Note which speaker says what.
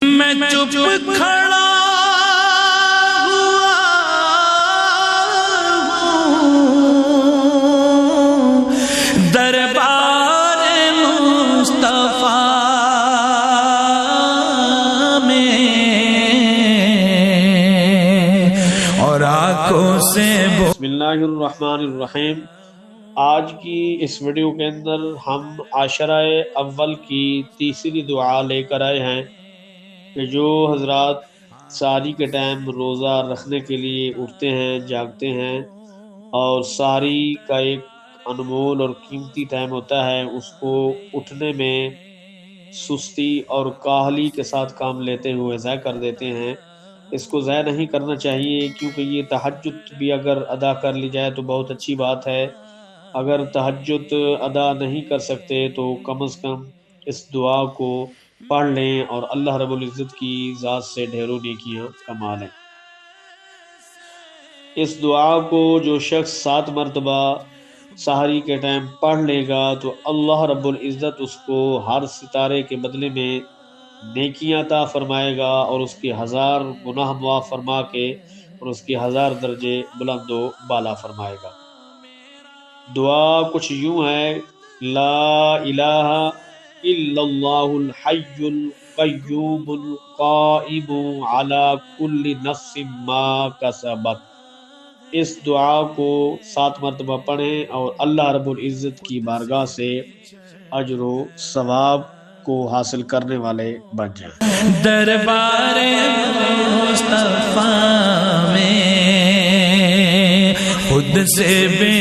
Speaker 1: میں چپ کھڑا ہوا ہوں دربار مصطفیٰ میں اور آنکھوں سے
Speaker 2: بسم اللہ الرحمن الرحیم۔ آج کی اس ویڈیو کے اندر ہم عاشرہ اول کی تیسری دعا لے کر آئے ہیں کہ جو حضرات سحری کے ٹائم روزہ رکھنے کے لیے اٹھتے ہیں، جاگتے ہیں، اور سحری کا ایک انمول اور قیمتی ٹائم ہوتا ہے، اس کو اٹھنے میں سستی اور کاہلی کے ساتھ کام لیتے ہوئے ضائع کر دیتے ہیں۔ اس کو ضائع نہیں کرنا چاہیے، کیونکہ یہ تہجد بھی اگر ادا کر لی جائے تو بہت اچھی بات ہے۔ اگر تہجد ادا نہیں کر سکتے تو کم از کم اس دعا کو پڑھ لیں اور اللہ رب العزت کی ذات سے ڈھیروں نیکیاں کما لیں۔ اس دعا کو جو شخص 7 مرتبہ سحری کے ٹائم پڑھ لے گا تو اللہ رب العزت اس کو ہر ستارے کے بدلے میں نیکیاں عطا فرمائے گا اور اس کے 1000 گناہ معاف فرما کے اور اس کے 1000 درجے بلند و بالا فرمائے گا۔ دعا کچھ یوں ہے: لا الہ الا اللہ الحی القیوم القائم علی کل نفس ما کسبت۔ اس دعا کو 7 مرتبہ پڑھیں اور اللہ رب العزت کی بارگاہ سے اجر و ثواب کو حاصل کرنے والے بن جائیں۔
Speaker 1: دربار مصطفیٰ میں خود سے بے